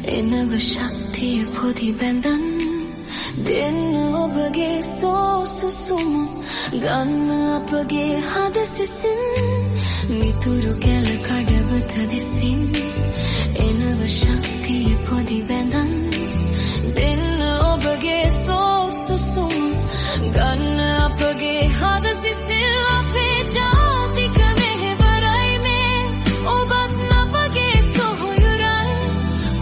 එනව ශක්තිය පොදි බැඳන් දෙන්න ඔබගේ සෝසුසුම ගන්න අපගේ හද සිසින් මිතුරු කැල කඩවත දෙසින් එනව ශක්තිය පොදි බැඳන් දෙන්න ඔබගේ සෝසුසුම ගන්න අපගේ හද සිසින් අපේ ජාතික මෙහෙවරයි මේ ඔබත් අපගේ සොහොයුරන්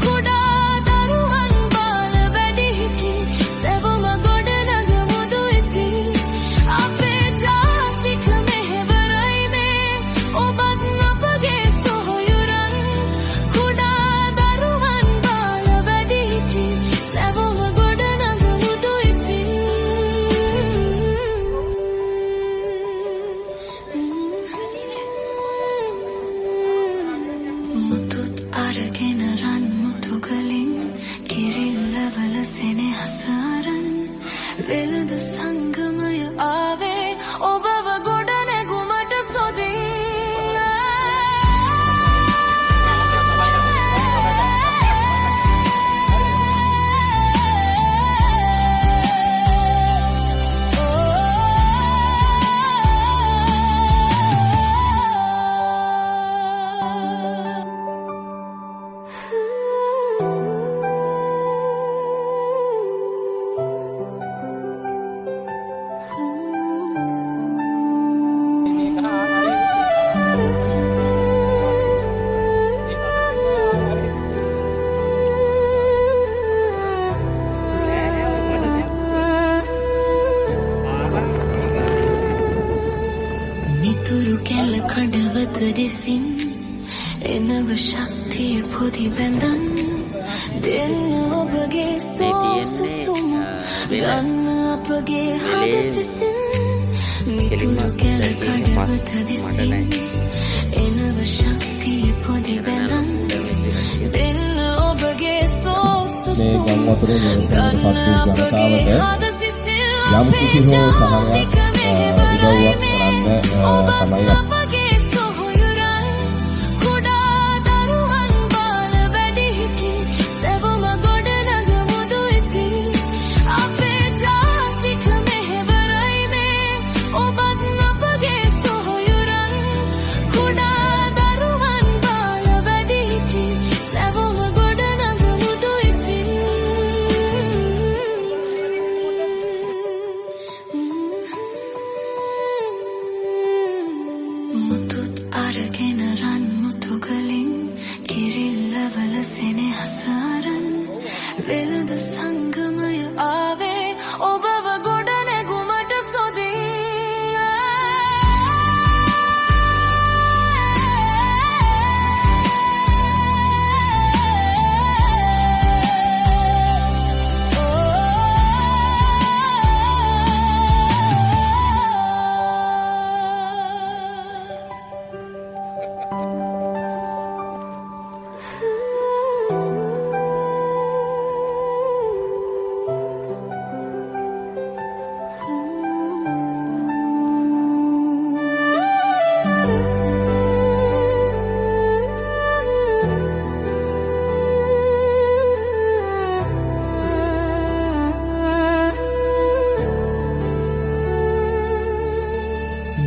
කුඩා දරුවන් බාල වැඩිහිටි සැවොම ගොඩනගමු දුයිති අපේ ජාතික මෙහෙවරයි මේ ඔබත් අපගේ සොහොයුරන් කුඩා දරුවන් බාල වැඩිහිටි සැවොම ගොඩනගමු දුයිති මුතුත් අරගෙන රන් මුතුගලින් කිරිල්ලවල සෙනෙහස අරන් වෙළඳ සංගමය ආවේ ඔබව ගොඩනැගුමට සොදින් මිතුරු කැල කඩවත දෙසින් එනව ශක්තිය පොදි බැඳන් දෙන්න ඔබගේ සෝසුසුම ගන්න අපගේ හද සිසින් මිතුරු කැල කඩවත දෙසින් එනව ශක්තිය පොදි බැඳන් දෙන්න ඔබගේ සෝසුසුම ගන්න අපගේ හද සිසින් යම් කිසි හෝ සහනයක් උදව්වක් කරන්න තමයි අපගේ සොහොයුරන් කුඩා දරුවන් බාල වැඩිහිටි සැවොම ගොඩනගමු දුයිති අපේ ජාතික මෙහෙවරයි මේ ඔබත් අපගේ සොහොයුරන් කුඩා දරුවන් බාල වැඩිහිටි සැවොම ගොඩනගමු දුයිති මුතුත් අරගෙන රන් මුතුගලින් කිරිල්ලවල සෙනෙහස අරන් වෙළඳ සංගමය ආවේ ඔබව ගොඩනැගුමට සොදින්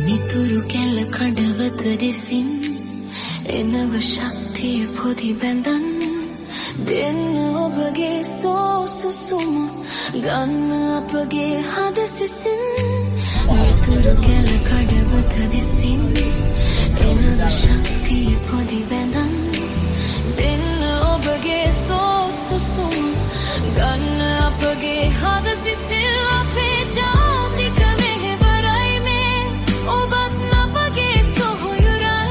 මිතුරු කැල කඩවත දෙසින් එනව ශක්තිය පොදි බැඳන් දෙන්න ඔබගේ සෝසුසුම ගන්න අපගේ හද සිසින් මිතුරු කැල කඩවත දෙසින් එනව ශක්තිය පොදි බැඳන් දෙන්න ඔබගේ සෝසුසුම ගන්න අපගේ හද සිසින් අපේ ජාතික මෙහෙවරයි මේ ඔබත් අපගේ සොහොයුරන්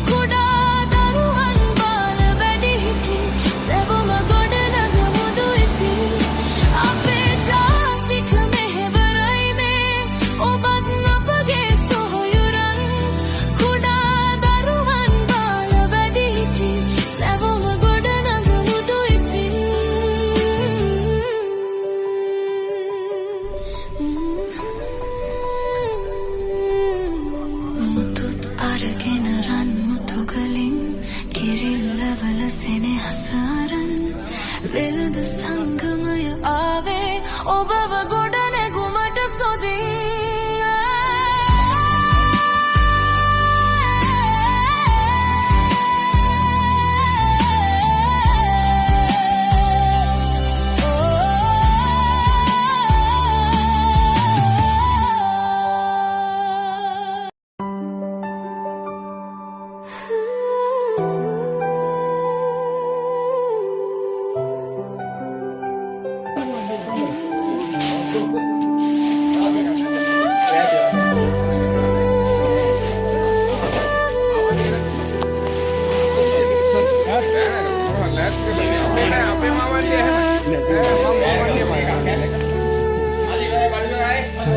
කුඩා දරුවන් බාල වැඩිහිටි සැවොම ගොඩනගමු දුයිති අපේ ජාතික මෙහෙවරයි මේ ඔබත් අපගේ සොහොයුරන් කුඩා දරුවන් බාල වැඩිහිටි සැවොම ගොඩනගමු දුයිති මුතුත් අරගෙන රන් මුතුගලින් කිරිල්ලවල සෙනෙහස අරන් වෙළඳ සංගමය ආවේ ඔබව ගොඩනැගුමට සොදින්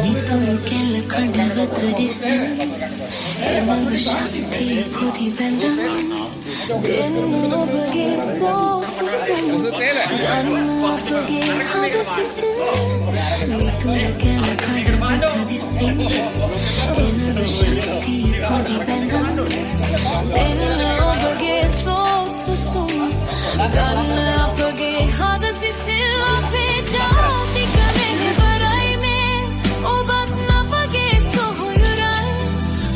නිතුරු කෙල්ල කඩවත දිසින් එමඟ ශක්තිය පොදි බැඳන් දෙන්න ඔබගේ සෝසුසුම් ගන්න අපගේ හද සිසින් නිතුරු කෙල්ල කඩවත දිසින් එමඟ ශක්තිය පොදි බැඳන් දෙන්න ඔබගේ සෝසුසුම් ගන්න අපගේ හද සිසිල් අපේ ජාතික මෙහෙවරයි මේ ඔබත් අපගේ සොහොයුරන්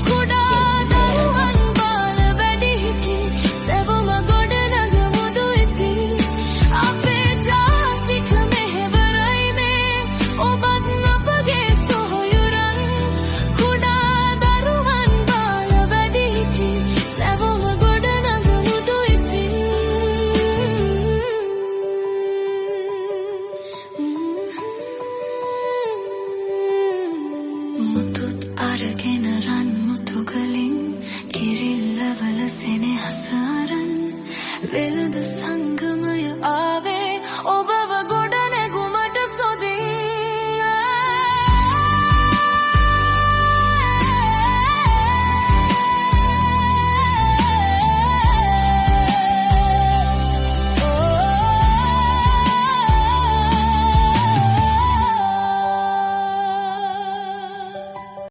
කුඩා දරුවන් බාල වැඩිහිටි සැවොම ගොඩනගමුදු ඉතින් අපේ ජාතික මෙහෙවරයි මේ ඔබත් අපගේ සොහොයුරන් කුඩා දරුවන් බාල වැඩිහිටි සැවොම ගොඩනගමුදු ඉතින් මුතුත් අරගෙන රන් මුතුගලින් කිරිල්ලවල සෙනෙහස අරන් වෙළඳ සංගමය